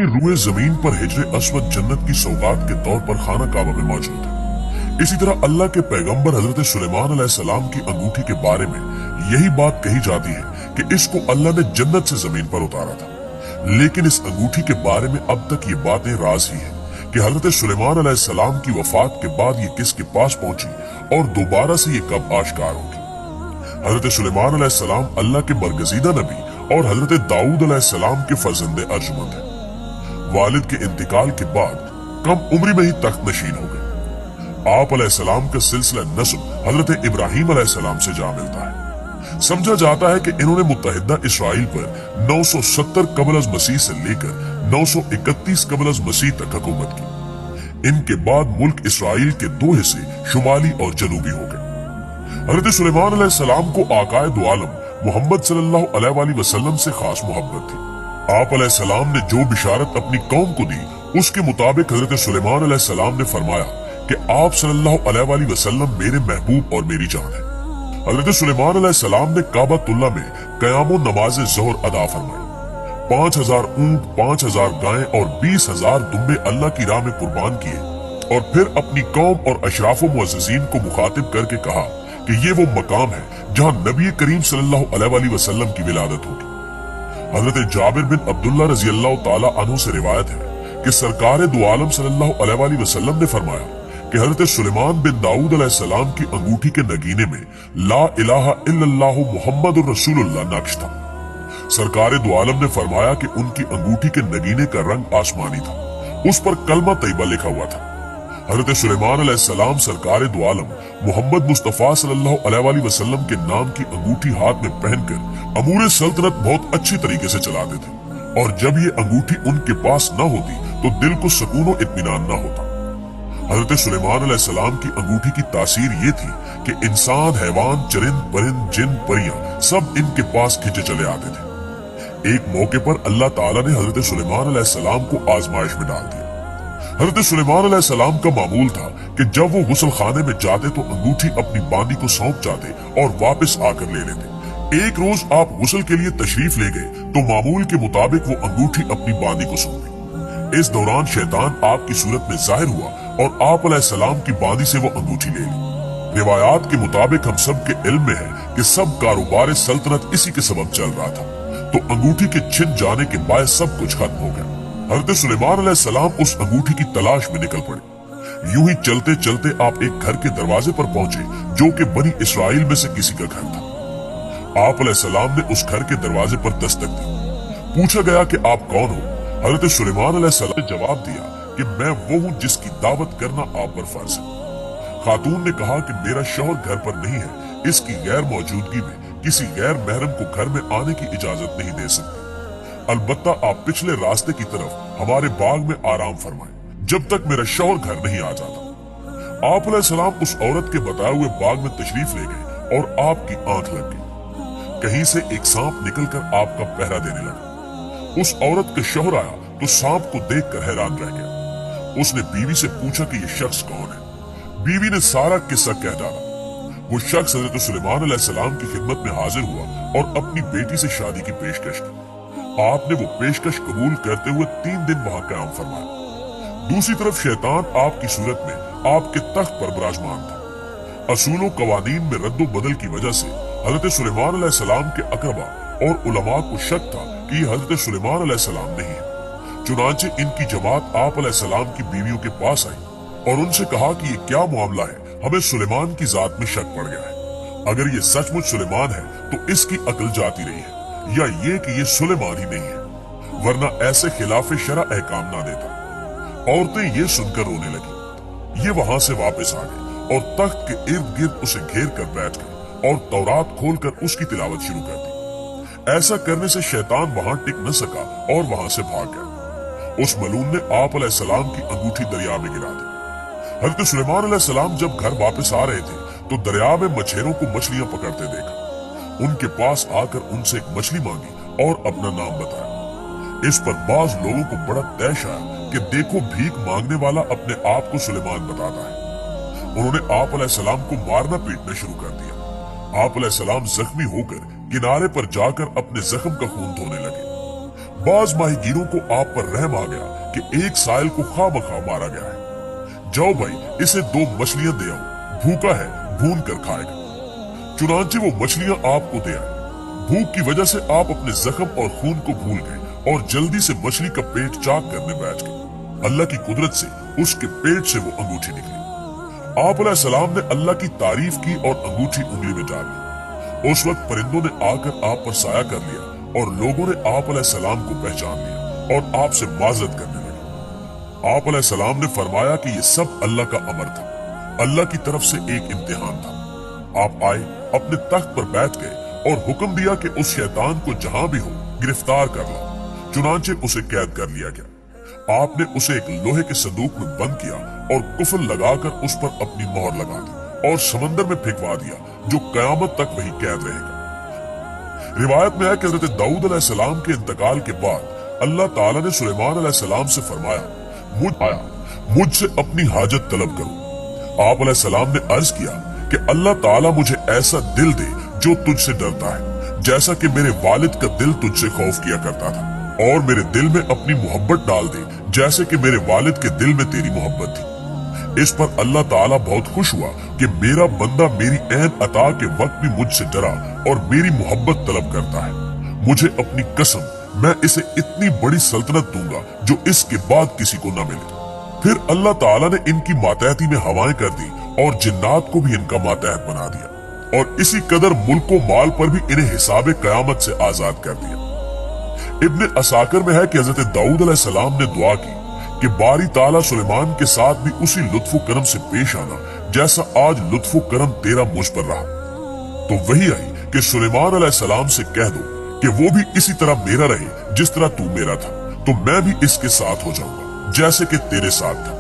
रूए जमीन पर हिजरे अस्वद जन्नत की सौगात के तौर पर खाना काबा में मौजूद है। इसी तरह अल्लाह के पैगंबर हजरत सुलेमान अलैहिस्सलाम की अंगूठी के बारे में यही बात कही जाती है कि इसको अल्लाह ने जन्नत से जमीन पर उतारा था। लेकिन इस अंगूठी के बारे में अब तक ये बातें राज ही है कि हजरत सुलेमान अलैहिस्सलाम की वफात के बाद ये किसके पास पहुंची और दोबारा से ये कब आश्कार होगी। हजरत सुलेमान अलैहिस्सलाम अल्लाह के बरगजीदा नबी और हजरत दाऊद अलैहिस्सलाम के फर्जंदे अर्जुमंद हैं। वालिद के इंतकाल के बाद कम उम्र में ही तख्त नशीन हो गए। आप अलैहिस्सलाम का सिलसिला नस्ब हजरत इब्राहिम अलैहिस्सलाम से जा मिलता है। समझा जाता है कि इन्होंने मुत्तहिदा इसराइल पर 970 कबल अज़ मसीह से लेकर 931 कबल अज़ मसीह तक हुकूमत की। इनके बाद मुल्क इसराइल के दो हिस्से शुमाली और जनूबी हो गए। हजरत सुलेमान अलैहिस्सलाम को आकाए दो आलम मोहम्मद सल्लल्लाहु अलैहि वसल्लम से खास मोहब्बत थी। आप अलैहिस्सलाम ने जो बिशारत अपनी कौम को दी उसके मुताबिक हजरत सुलेमान अलैहिस्सलाम ने फरमाया कि आप सल्लल्लाहु अलैहि वसल्लम मेरे महबूब और मेरी जान है। हजरत सुलेमान अलैहिस्सलाम ने काबतुल्लाह में क़याम नमाज ज़ोहर अदा फरमाई। 5000 ऊंट, 5000 गायें और 20,000 दुम्बे अल्लाह की राह में कुर्बान किए और फिर अपनी कौम और अशराफ मुअज़्ज़िज़ीन को मुखातिब करके कहा कि ये वो मकाम है जहां नबी करीम सल्लल्लाहु अलैहि वसल्लम की विलादत होगी। हजरत जाबिर बिन अब्दुल्ला रज़ी अल्लाह ताला अन्हु से रिवायत है कि सरकार दो आलम सल्लल्लाहु अलैहि वसल्लम ने फरमाया कि हजरत सुलेमान बिन दाऊद अलैहिस्सलाम की अंगूठी के नगीने में ला इलाहा इल्लल्लाहु मुहम्मदुर रसूलुल्लाह नक्श था। सरकार दो आलम ने फरमाया कि उनकी अंगूठी के नगीने का रंग आसमानी था, उस पर कलमा तैयबा लिखा हुआ था। हजरत सुलेमान अलैहिस्सलाम सरकार दो आलम मोहम्मद मुस्तफा सल्लल्लाहु अलैहि वसल्लम के नाम की अंगूठी हाथ में पहनकर अमूर सल्तनत बहुत अच्छी तरीके से चलाते थे और जब ये अंगूठी उनके पास न होती तो दिल को सुकून और इत्मीनान न होता। हजरत सुलेमान अलैहिस्सलाम की अंगूठी की तासीर ये थी कि इंसान, हैवान, चरिंद, परिंद, जिन, परियां सब इनके पास खिंचे चले आते थे। एक मौके पर अल्लाह ताला ने हजरत सुलेमान अलैहिस्सलाम को आजमाइश में डाल दिया। हजरत सुलेमान अलैहिस्सलाम का मामूल था कि जब वो गुस्ल खाने में जाते तो अंगूठी अपनी बानी को सौंप जाते और वापस आकर ले लेते। एक रोज आप गुस्ल के लिए तशरीफ ले गए तो मामूल के मुताबिक वो अंगूठी अपनी बानी को सौंपी। इस दौरान शैतान आपकी सूरत में जाहिर हुआ और आप अलैहिस्सलाम की बानी से वो अंगूठी ले ली। रिवायात के मुताबिक हम सब के इल्म में है कि सब कारोबार सल्तनत इसी के सबब चल रहा था, तो अंगूठी के छिन जाने के बाद सब कुछ खत्म हो गया। हजरत सुलेमान अलैहिस्सलाम उस अंगूठी की तलाश में निकल पड़े। यूं ही चलते चलते आप एक घर के दरवाजे पर पहुंचे जो कि बनी इसराइल में से किसी का घर था। आप अलैहिस्सलाम ने उस घर के दरवाजे पर दस्तक दी। पूछा गया कि आप कौन हो? हजरत सुलेमान अलैहिस्सलाम ने जवाब दिया कि मैं वो हूँ जिसकी दावत करना आप पर फर्ज है। खातून ने कहा कि मेरा शौहर घर पर नहीं है, इसकी गैर मौजूदगी में किसी गैर महरम को घर में आने की इजाजत नहीं दे सकती। अलबत्ता आप पिछले रास्ते की तरफ हमारे बाग में आराम फरमाएं जब तक मेरा शौहर घर नहीं आ जाता। आप अलैहिस्सलाम उस औरत के बताए हुए बाग में तशरीफ ले गए और आपकी आंख लग गई। कहीं से एक सांप निकलकर आपका पहरा देने लगा। उस औरत का शौहर आया तो सांप को देखकर हैरान रह गया। उसने बीवी से पूछा कि ये शख्स कौन है। बीवी ने सारा किस्सा कह डाला। वो शख्स हजरत सुलेमान अलैहिस्सलाम की खिदमत में हाजिर हुआ और अपनी बेटी से शादी की पेशकश की। आपने वो पेशकश कबूल करते हुए 3 दिन वहां क़याम फरमाया। दूसरी तरफ शैतान आपकी सूरत में आपके तख्त पर विराजमान था। असूलों कवानीन में रद्दो बदल की वजह से हजरत सुलेमान अलैहिस्सलाम के अकरबा और उलमा को शक था कि ये हजरत सुलेमान अलैहिस्सलाम नहीं है। चुनांचे इनकी जमात आप अलैहिस्सलाम की बीवियों के पास आई और उनसे कहा कि ये क्या मामला है, हमें सुलेमान की जात में शक पड़ गया है। अगर ये सचमुच सुलेमान है तो इसकी अक्ल जाती रही है, या ये कि ये सुलेमान ही नहीं है, वरना ऐसे खिलाफ शरा अहकाम ना देता। औरतें ये सुनकर रोने लगी। ये वहां से वापस आ गई और तख्त के इर्द गिर्द उसे घेर कर बैठ गई और तौरात खोलकर उसकी तिलावत शुरू कर दी। ऐसा करने से शैतान वहां टिक न सका और वहां से भाग गया। उस मलून ने आप अलैहिस्सलाम की अंगूठी दरिया में गिरा दी। हजरत सुलेमान अलैहिस्सलाम जब घर वापस आ रहे थे तो दरिया में मछेरों को मछलियां पकड़ते देखा। उनके पास आकर उनसे एक मछली मांगी और अपना नाम बताया। इस पर बाज लोगों को बड़ा तैश आया कि देखो, भीख मांगने वाला अपने आप को सुलेमान बताता है। उन्होंने आप अलैहिस्सलाम को मारना पीटना शुरू कर दिया। आप अलैहिस्सलाम जख्मी होकर किनारे पर जाकर अपने जख्म का खून धोने लगे। बाज माहीगीरों को आप पर रहम आ गया कि एक साइल को खामखा मारा गया है। जाओ भाई, इसे 2 मछलियां दे आओ, भूखा है, भून कर खाएगा। चुनांचे वो मछलियां आपको दे आए। भूख की वजह से आप अपने जख्म और खून को भूल गए और जल्दी से मछली का पेट चाक करने बैठ गए। अल्लाह की कुदरत से उसके पेट से वो अंगूठी निकली। आप अलैहिस्सलाम ने अल्लाह की तारीफ की और अंगूठी उंगली में डाल ली। उस वक्त परिंदों ने आकर आप पर साया कर लिया और लोगों ने आप अलैहिस्सलाम को पहचान लिया और आपसे माजरत करने लगे। आप अलैहिस्सलाम ने फरमाया कि ये सब अल्लाह का अमर था, अल्लाह की तरफ से एक इम्तिहान था। आप आए, अपने तख्त पर बैठ गए और हुक्म दिया कि उस शैतान को जहां भी हो गिरफ्तार कर लो। चुनांचे उसे कैद कर लिया गया। आपने उसे एक लोहे के संदूक में बंद किया और कुफल लगाकर उस पर अपनी मोहर लगा दी और समंदर में फेंकवा दिया, जो कयामत तक वही कैद रहेगा। रिवायत में है कि हज़रत दाऊद अलैहिस्सलाम के इंतकाल के बाद अल्लाह ताला ने सुलेमान अलैहिस्सलाम से फरमाया, मुझसे अपनी हाजत तलब करो। आप अलैहिस्सलाम ने अर्ज किया कि अल्लाह ताला मुझे ऐसा दिल दे जो तुझसे डरता है, जैसा कि मेरे वालिद का दिल तुझसे खौफ किया करता था, और मेरे दिल में अपनी मोहब्बत डाल दे जैसे कि मेरे वालिद के दिल में तेरी मोहब्बत थी। इस पर अल्लाह ताला बहुत खुश हुआ कि मेरा बंदा मेरी ऐन अता के वक्त भी मुझसे डरा और मेरी मोहब्बत तलब करता है। मुझे अपनी कसम, मैं इसे इतनी बड़ी सल्तनत दूंगा जो इसके बाद किसी को न मिले। फिर अल्लाह ताला ने इनकी मातहती में हवाएं कर दी और जिन्नात को भी इनका मातहत बना दिया, और इसी कदर मुल्क व माल पर भी इन्हें हिसाबे कयामत से आजाद कर दिया। इब्ने असाकिर में है कि हज़रत दाऊद अलैहिस्सलाम ने दुआ की कि बारी ताला सुलेमान के साथ भी उसी लुत्फ़ो करम से पेश आना जैसा आज लुत्फ़ो करम तेरा मुझ पर रहा। तो वही आई कि सुलेमान अलैहिस्सलाम से कह दो कि वो भी इसी तरह मेरा रहे जिस तरह तू मेरा था, तो मैं भी इसके साथ हो जाऊंगा जैसे कि तेरे साथ था।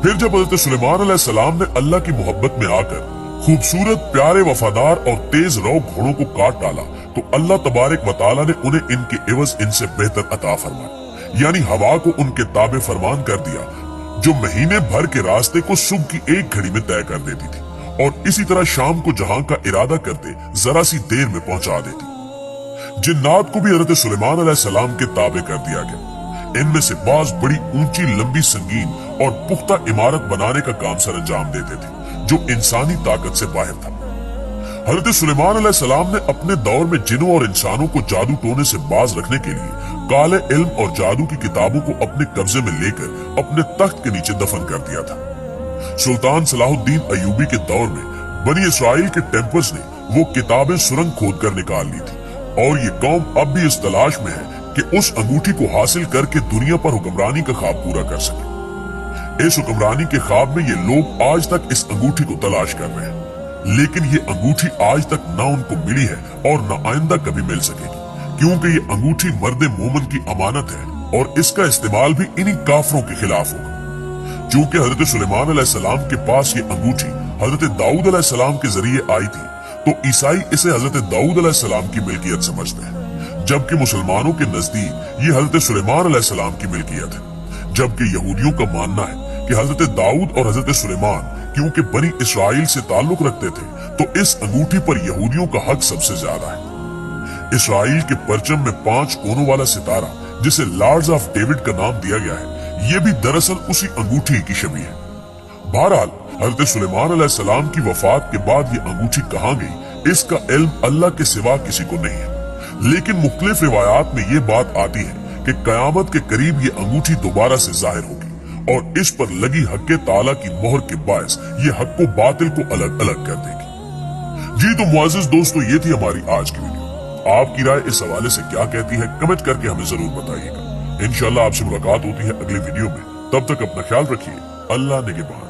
फिर जब हज़रत सुलेमान अलैहिस्सलाम ने अल्लाह की मोहब्बत में आकर खूबसूरत, प्यारे, वफादार और तेज रौ घोड़ों को काट डाला, तो अल्लाह तबारक व तआला ने उन्हें इनके एवज इनसे बेहतर अता फरमाया, यानी हवा को उनके ताबे फरमान कर दिया, जो महीने भर के रास्ते को सुबह की एक घड़ी में तय कर देती थी, और इसी तरह शाम को जहां का इरादा करते जरा सी देर में पहुंचा देती। जिन्नात को भी हज़रत सुलेमान अलैहिस्सलाम के ताबे कर दिया गया। इनमें से बाज बड़ी ऊंची, लंबी, संगीन और पुख्ता इमारत बनाने का काम सर अंजाम देते थे, जो इंसानी ताकत से बाहर था। हज़रत सुलेमान अलैहिस्सलाम ने अपने दौर में जिनों और इंसानों को जादू टोने से बाज रखने के लिए काले इल्म और जादू की किताबों को अपने कब्जे में लेकर अपने तख्त के नीचे दफन कर दिया था। सुल्तान सलाहुद्दीन अयूबी के दौर में बनी इसराइल के टेम्पल्स ने वो किताबें सुरंग खोद कर निकाल ली थी, और ये कौम अब भी इस तलाश में है कि उस अंगूठी को हासिल करके दुनिया पर हुक्मरानी का ख्वाब पूरा कर सके। इस हुक्मरानी के ख्वाब में ये लोग आज तक इस अंगूठी को तलाश कर रहे हैं, लेकिन ये अंगूठी आज तक ना उनको मिली है और न आइंदा कभी मिल सकेगी, क्योंकि ये अंगूठी मर्द मोमन की अमानत है और इसका इस्तेमाल भी इन्हीं काफरों के खिलाफ होगा। चूंकि हजरत सुलेमान अलैहिस्सलाम के पास ये अंगूठी हजरत दाऊद अलैहिस्सलाम के जरिए आई थी, तो ईसाई इसे हजरत दाऊद अलैहिस्सलाम की मिल्कियत समझते हैं, जबकि मुसलमानों के नजदीक ये हजरत सुलेमान अलैहिस्सलाम की मिल्कियत है। जबकि यहूदियों का मानना है कि हजरत दाऊद और हजरत सुलेमान क्योंकि बनी इसराइल से ताल्लुक रखते थे, तो इस अंगूठी पर यहूदियों का हक सबसे ज्यादा है। इसराइल के परचम में 5 कोनों वाला सितारा, जिसे लॉर्ड्स ऑफ डेविड का नाम दिया गया है, ये भी दरअसल उसी अंगूठी की शबीह है। बहरहाल हजरत सुलेमान अलैहिस्सलाम की वफात के बाद ये अंगूठी कहाँ गई, इसका इल्म अल्लाह के सिवा किसी को नहीं है। लेकिन मुख्तलिफ रिवायात में ये बात आती है कि कयामत के करीब ये अंगूठी दोबारा से जाहिर होगी और इस पर लगी हक़ ताला की मोहर के बायस ये हक को बातिल को अलग अलग कर देगी। जी तो मुअज़्ज़िज़ दोस्तों, ये थी हमारी आज की वीडियो। आपकी राय इस हवाले से क्या कहती है, कमेंट करके हमें जरूर बताइएगा। इंशाअल्लाह आपसे मुलाकात होती है अगली वीडियो में। तब तक अपना ख्याल रखिए। अल्लाह निगहबान।